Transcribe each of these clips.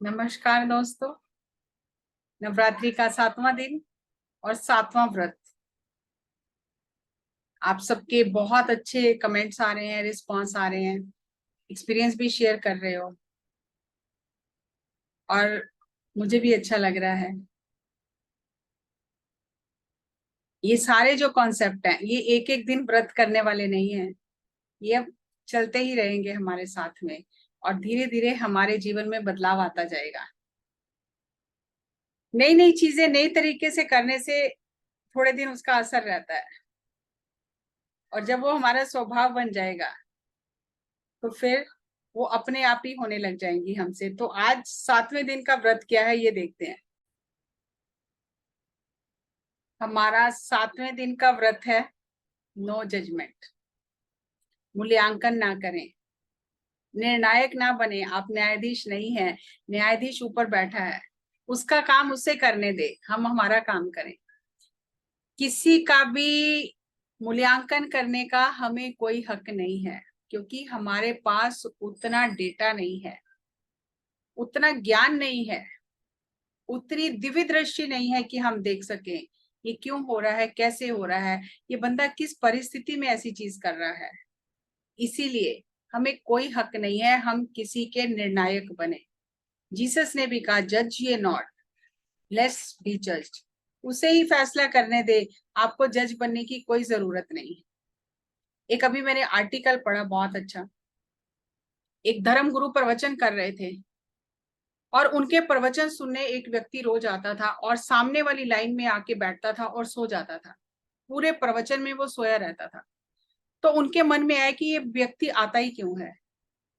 नमस्कार दोस्तों। नवरात्रि का 7वां दिन और 7वां व्रत। आप सबके बहुत अच्छे कमेंट्स आ रहे हैं, रिस्पांस आ रहे हैं, एक्सपीरियंस भी शेयर कर रहे हो और मुझे भी अच्छा लग रहा है। ये सारे जो कॉन्सेप्ट हैं ये एक एक दिन व्रत करने वाले नहीं हैं, ये अब चलते ही रहेंगे हमारे साथ में और धीरे धीरे हमारे जीवन में बदलाव आता जाएगा। नई नई चीजें नई तरीके से करने से थोड़े दिन उसका असर रहता है और जब वो हमारा स्वभाव बन जाएगा तो फिर वो अपने आप ही होने लग जाएंगी हमसे। तो आज 7वें दिन का व्रत क्या है ये देखते हैं। हमारा 7वें दिन का व्रत है नो जजमेंट। मूल्यांकन ना करें, निर्णायक ना बने। आप न्यायाधीश नहीं है, न्यायाधीश ऊपर बैठा है, उसका काम उससे करने दे, हम हमारा काम करें। किसी का भी मूल्यांकन करने का हमें कोई हक नहीं है, क्योंकि हमारे पास उतना डेटा नहीं है, उतना ज्ञान नहीं है, उतनी दिव्य दृष्टि नहीं है कि हम देख सकें ये क्यों हो रहा है, कैसे हो रहा है, ये बंदा किस परिस्थिति में ऐसी चीज कर रहा है। इसीलिए हमें कोई हक नहीं है हम किसी के निर्णायक बने। जीसस ने भी कहा जज ये नॉट लेट्स बी जज्ड। उसे ही फैसला करने दे, आपको जज बनने की कोई जरूरत नहीं है। एक अभी मैंने आर्टिकल पढ़ा बहुत अच्छा। एक धर्म गुरु प्रवचन कर रहे थे और उनके प्रवचन सुनने एक व्यक्ति रोज आता था और सामने वाली लाइन में आके बैठता था और सो जाता था। पूरे प्रवचन में वो सोया रहता था। तो उनके मन में आया कि ये व्यक्ति आता ही क्यों है,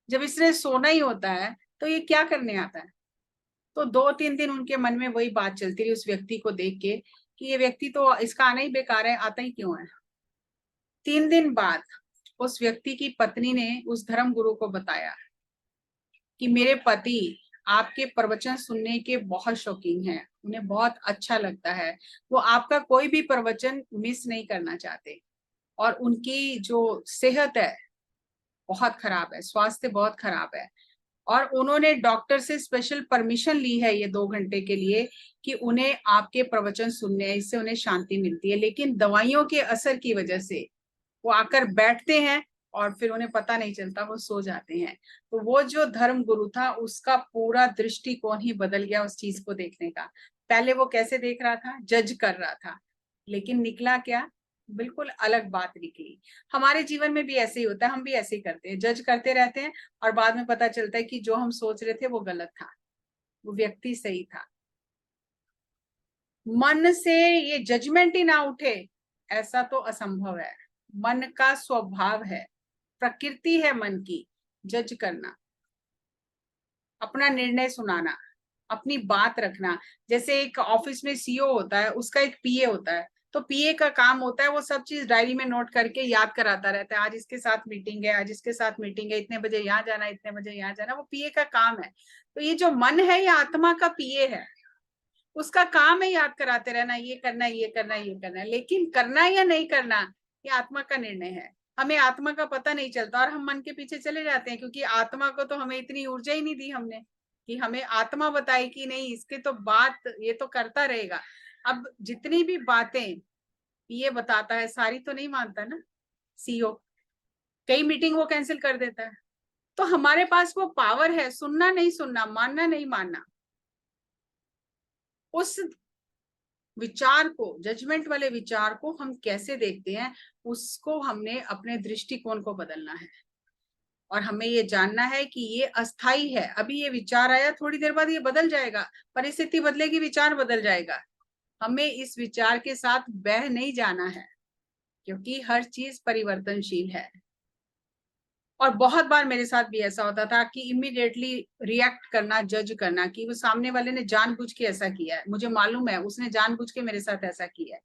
जब इसने सोना ही होता है तो ये क्या करने आता है। तो 2-3 दिन उनके मन में वही बात चलती रही उस व्यक्ति को देख के कि ये व्यक्ति तो इसका आना ही बेकार है, आता ही क्यों है। 3 दिन बाद उस व्यक्ति की पत्नी ने उस धर्म गुरु को बताया कि मेरे पति आपके प्रवचन सुनने के बहुत शौकीन हैं, उन्हें बहुत अच्छा लगता है, वो आपका कोई भी प्रवचन मिस नहीं करना चाहते और उनकी जो सेहत है बहुत खराब है, स्वास्थ्य बहुत खराब है और उन्होंने डॉक्टर से स्पेशल परमिशन ली है ये 2 घंटे के लिए कि उन्हें आपके प्रवचन सुनने हैं, इससे उन्हें शांति मिलती है। लेकिन दवाइयों के असर की वजह से वो आकर बैठते हैं और फिर उन्हें पता नहीं चलता, वो सो जाते हैं। तो वो जो धर्म गुरु था उसका पूरा दृष्टिकोण ही बदल गया उस चीज को देखने का। पहले वो कैसे देख रहा था, जज कर रहा था, लेकिन निकला क्या, बिल्कुल अलग बात निकली। हमारे जीवन में भी ऐसे ही होता है, हम भी ऐसे ही करते हैं, जज करते रहते हैं और बाद में पता चलता है कि जो हम सोच रहे थे वो गलत था, वो व्यक्ति सही था। मन से ये जजमेंट ही ना उठे ऐसा तो असंभव है। मन का स्वभाव है, प्रकृति है मन की जज करना, अपना निर्णय सुनाना, अपनी बात रखना। जैसे एक ऑफिस में सीईओ होता है, उसका एक पीए होता है, तो पीए का काम होता है वो सब चीज डायरी में नोट करके याद कराता रहता है, आज इसके साथ मीटिंग है, आज इसके साथ मीटिंग है, इतने बजे यहाँ जाना, इतने बजे यहाँ जाना, वो पीए का काम है। तो ये जो मन है ये आत्मा का पीए है, उसका काम है याद कराते रहना, ये करना है, ये करना है, ये करना है। लेकिन करना या नहीं करना ये आत्मा का निर्णय है। हमें आत्मा का पता नहीं चलता और हम मन के पीछे चले जाते हैं, क्योंकि आत्मा को तो हमें इतनी ऊर्जा ही नहीं दी हमने कि हमें आत्मा बताई कि नहीं इसके तो बात ये तो करता रहेगा। अब जितनी भी बातें ये बताता है सारी तो नहीं मानता ना सीईओ, कई मीटिंग वो कैंसिल कर देता है। तो हमारे पास वो पावर है, सुनना नहीं सुनना, मानना नहीं मानना। उस विचार को, जजमेंट वाले विचार को हम कैसे देखते हैं, उसको हमने अपने दृष्टिकोण को बदलना है। और हमें ये जानना है कि ये अस्थाई है, अभी ये विचार आया, थोड़ी देर बाद ये बदल जाएगा, परिस्थिति बदलेगी, विचार बदल जाएगा। हमें इस विचार के साथ बह नहीं जाना है, क्योंकि हर चीज परिवर्तनशील है। और बहुत बार मेरे साथ भी ऐसा होता था कि इमीडिएटली रिएक्ट करना, जज करना कि वो सामने वाले ने जानबूझ के ऐसा किया है, मुझे मालूम है उसने जानबूझ के मेरे साथ ऐसा किया है।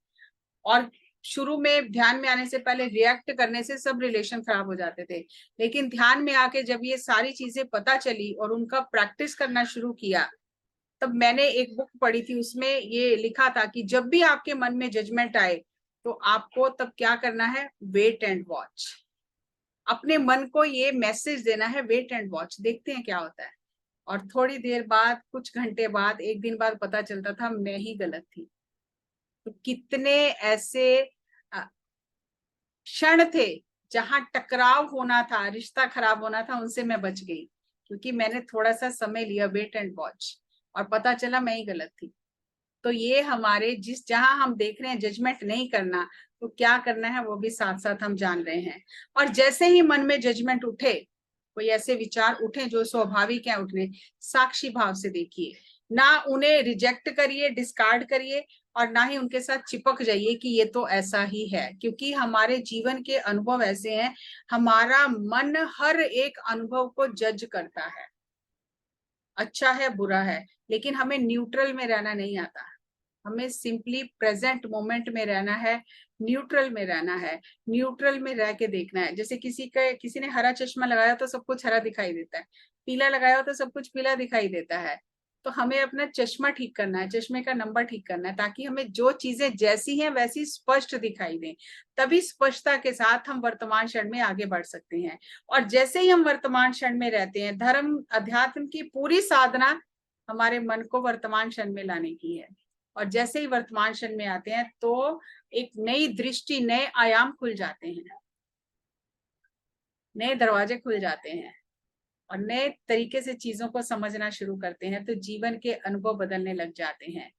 और शुरू में ध्यान में आने से पहले रिएक्ट करने से सब रिलेशन खराब हो जाते थे। लेकिन ध्यान में आके जब ये सारी चीजें पता चली और उनका प्रैक्टिस करना शुरू किया, तब मैंने एक बुक पढ़ी थी, उसमें ये लिखा था कि जब भी आपके मन में जजमेंट आए तो आपको तब क्या करना है, वेट एंड वॉच। अपने मन को ये मैसेज देना है, वेट एंड वॉच, देखते हैं क्या होता है। और थोड़ी देर बाद, कुछ घंटे बाद, एक दिन बाद पता चलता था मैं ही गलत थी। तो कितने ऐसे क्षण थे जहां टकराव होना था, रिश्ता खराब होना था, उनसे मैं बच गई क्योंकि मैंने थोड़ा सा समय लिया, वेट एंड वॉच, और पता चला मैं ही गलत थी। तो ये हमारे जहां हम देख रहे हैं जजमेंट नहीं करना, तो क्या करना है वो भी साथ साथ हम जान रहे हैं। और जैसे ही मन में जजमेंट उठे, कोई ऐसे विचार उठे जो स्वाभाविक है उठने, साक्षी भाव से देखिए, ना उन्हें रिजेक्ट करिए, डिस्कार्ड करिए, और ना ही उनके साथ चिपक जाइए कि ये तो ऐसा ही है, क्योंकि हमारे जीवन के अनुभव ऐसे हैं, हमारा मन हर एक अनुभव को जज करता है, अच्छा है बुरा है, लेकिन हमें न्यूट्रल में रहना नहीं आता। हमें सिंपली प्रेजेंट मोमेंट में रहना है, न्यूट्रल में रहना है, न्यूट्रल में रह के देखना है। जैसे किसी ने हरा चश्मा लगाया तो सब कुछ हरा दिखाई देता है, पीला लगाया हो तो सब कुछ पीला दिखाई देता है। तो हमें अपना चश्मा ठीक करना है, चश्मे का नंबर ठीक करना है, ताकि हमें जो चीजें जैसी हैं वैसी स्पष्ट दिखाई दें। तभी स्पष्टता के साथ हम वर्तमान क्षण में आगे बढ़ सकते हैं। और जैसे ही हम वर्तमान क्षण में रहते हैं, धर्म अध्यात्म की पूरी साधना हमारे मन को वर्तमान क्षण में लाने की है। और जैसे ही वर्तमान क्षण में आते हैं तो एक नई दृष्टि, नए आयाम खुल जाते हैं, नए दरवाजे खुल जाते हैं, और नए तरीके से चीजों को समझना शुरू करते हैं, तो जीवन के अनुभव बदलने लग जाते हैं।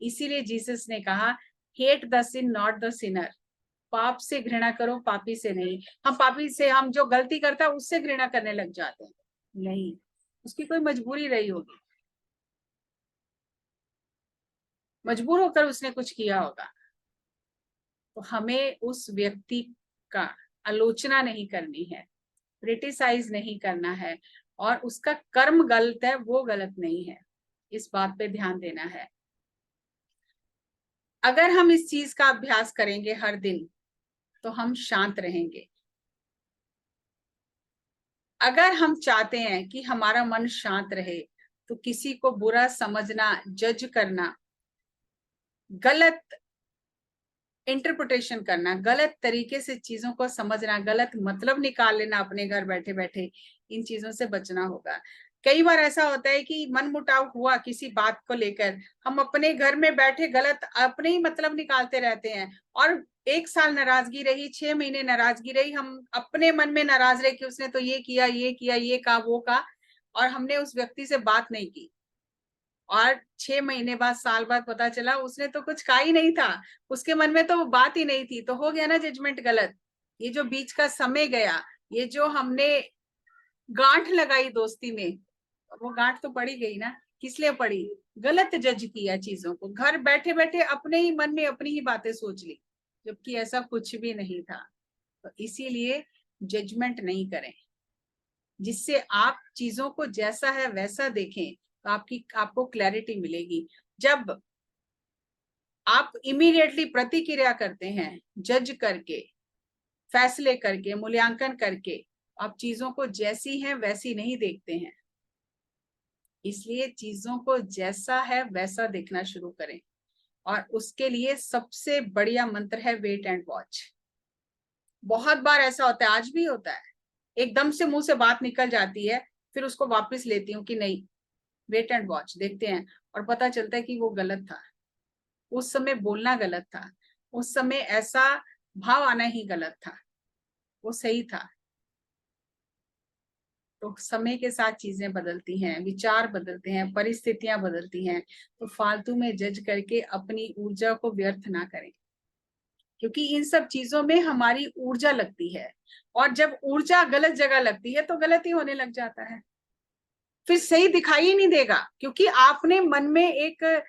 इसीलिए जीसस ने कहा, hate the sin not the sinner. पाप से घृणा करो, पापी से नहीं। हम पापी से, हम जो गलती करता है उससे घृणा करने लग जाते हैं, नहीं, उसकी कोई मजबूरी रही होगी, मजबूर होकर उसने कुछ किया होगा। तो हमें उस व्यक्ति का आलोचना नहीं करनी है, क्रिटिसाइज नहीं करना है, और उसका कर्म गलत है वो गलत नहीं है, इस बात पे ध्यान देना है। अगर हम इस चीज का अभ्यास करेंगे हर दिन, तो हम शांत रहेंगे। अगर हम चाहते हैं कि हमारा मन शांत रहे, तो किसी को बुरा समझना, जज करना, गलत इंटरप्रिटेशन करना, गलत तरीके से चीजों को समझना, गलत मतलब निकाल लेना अपने घर बैठे बैठे, इन चीजों से बचना होगा। कई बार ऐसा होता है कि मनमुटाव हुआ किसी बात को लेकर, हम अपने घर में बैठे गलत अपने ही मतलब निकालते रहते हैं, और 1 साल नाराजगी रही, 6 महीने नाराजगी रही, हम अपने मन में नाराज रहे कि उसने तो ये किया, ये किया, ये कहा, वो कहा, और हमने उस व्यक्ति से बात नहीं की। और 6 महीने बाद, साल बाद पता चला उसने तो कुछ कहा ही नहीं था, उसके मन में तो वो बात ही नहीं थी, तो हो गया ना जजमेंट गलत। ये जो बीच का समय गया, ये जो हमने गांठ लगाई दोस्ती में, वो गांठ तो पड़ी गई ना, किस लिए पड़ी? गलत जज किया चीजों को, घर बैठे बैठे अपने ही मन में अपनी ही बातें सोच ली, जबकि ऐसा कुछ भी नहीं था। तो इसीलिए जजमेंट नहीं करें, जिससे आप चीजों को जैसा है वैसा देखें, तो आपको क्लैरिटी मिलेगी। जब आप इमीडिएटली प्रतिक्रिया करते हैं, जज करके, फैसले करके, मूल्यांकन करके, आप चीजों को जैसी हैं वैसी नहीं देखते हैं। इसलिए चीजों को जैसा है वैसा देखना शुरू करें, और उसके लिए सबसे बढ़िया मंत्र है वेट एंड वॉच। बहुत बार ऐसा होता है, आज भी होता है, एकदम से मुंह से बात निकल जाती है, फिर उसको वापस लेती हूँ कि नहीं, वेट एंड वॉच देखते हैं, और पता चलता है कि वो गलत था, उस समय बोलना गलत था, उस समय ऐसा भाव आना ही गलत था, वो सही था। तो समय के साथ चीजें बदलती हैं, विचार बदलते हैं, परिस्थितियां बदलती हैं, तो फालतू में जज करके अपनी ऊर्जा को व्यर्थ ना करें, क्योंकि इन सब चीजों में हमारी ऊर्जा लगती है, और जब ऊर्जा गलत जगह लगती है तो गलत ही होने लग जाता है, फिर सही दिखाई ही नहीं देगा, क्योंकि आपने मन में एक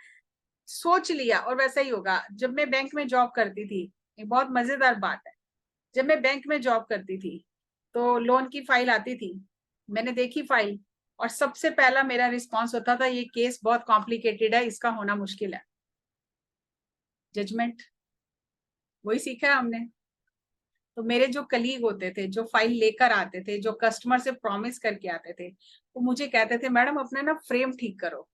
सोच लिया, और वैसा ही होगा। जब मैं बैंक में जॉब करती थी, एक बहुत मजेदार बात है, जब मैं बैंक में जॉब करती थी तो लोन की फाइल आती थी, मैंने देखी फाइल, और सबसे पहला मेरा रिस्पांस होता था, ये केस बहुत कॉम्प्लिकेटेड है, इसका होना मुश्किल है। जजमेंट, वही सीखा है हमने। तो मेरे जो कलीग होते थे, जो फाइल लेकर आते थे, जो कस्टमर से प्रॉमिस करके आते थे, वो मुझे कहते थे, मैडम अपने ना फ्रेम ठीक करो,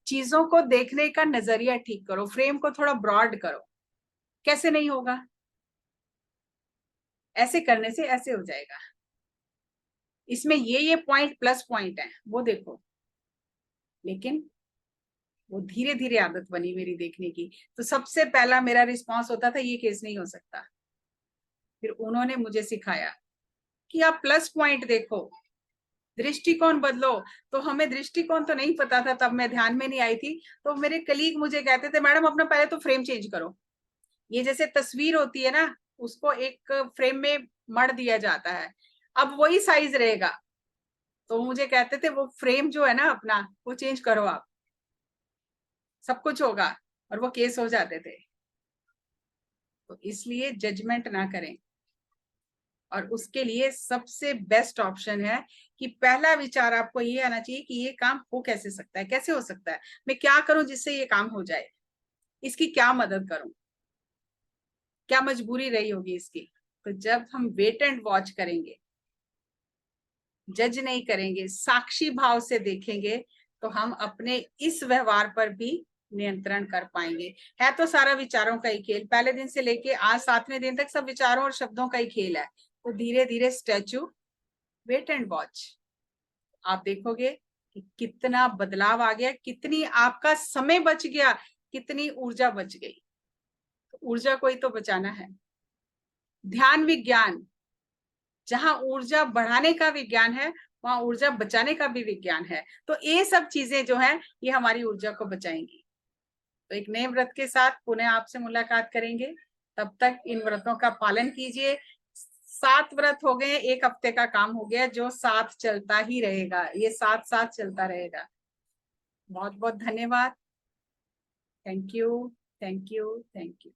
चीजों को देखने का नजरिया ठीक करो, फ्रेम को थोड़ा ब्रॉड करो। कैसे नहीं होगा? ऐसे करने से ऐसे हो जाएगा, इसमें ये पॉइंट प्लस पॉइंट है, वो देखो। लेकिन वो धीरे धीरे आदत बनी मेरी देखने की। तो सबसे पहला मेरा रिस्पॉन्स होता था ये केस नहीं हो सकता। फिर उन्होंने मुझे सिखाया कि आप प्लस पॉइंट देखो, दृष्टिकोण बदलो। तो हमें दृष्टिकोण तो नहीं पता था, तब मैं ध्यान में नहीं आई थी। तो मेरे कलीग मुझे कहते थे मैडम अपना पहले तो फ्रेम चेंज करो। ये जैसे तस्वीर होती है ना, उसको एक फ्रेम में मढ़ दिया जाता है, अब वही साइज रहेगा। तो मुझे कहते थे वो फ्रेम जो है ना अपना, वो चेंज करो आप, सब कुछ होगा। और वो केस हो जाते थे। तो इसलिए जजमेंट ना करें। और उसके लिए सबसे बेस्ट ऑप्शन है कि पहला विचार आपको ये आना चाहिए कि ये काम हो कैसे सकता है, कैसे हो सकता है, मैं क्या करूं जिससे ये काम हो जाए, इसकी क्या मदद करूं, क्या मजबूरी रही होगी इसकी। तो जब हम वेट एंड वॉच करेंगे, जज नहीं करेंगे, साक्षी भाव से देखेंगे, तो हम अपने इस व्यवहार पर भी नियंत्रण कर पाएंगे। है तो सारा विचारों का ही खेल, पहले दिन से लेके आज 7वें दिन तक सब विचारों और शब्दों का ही खेल है। तो धीरे धीरे स्टैचू, वेट एंड वॉच, आप देखोगे कि कितना बदलाव आ गया, कितनी आपका समय बच गया, कितनी ऊर्जा बच गई। तो ऊर्जा को ही तो बचाना है। ध्यान विज्ञान, जहां ऊर्जा बढ़ाने का विज्ञान है, वहां ऊर्जा बचाने का भी विज्ञान है। तो ये सब चीजें जो है, ये हमारी ऊर्जा को बचाएंगी। तो एक नए व्रत के साथ पुनः आपसे मुलाकात करेंगे। तब तक इन व्रतों का पालन कीजिए। 7 व्रत हो गए, 1 हफ्ते का काम हो गया, जो साथ चलता ही रहेगा, ये साथ साथ चलता रहेगा। बहुत बहुत धन्यवाद। Thank you, thank you, thank you.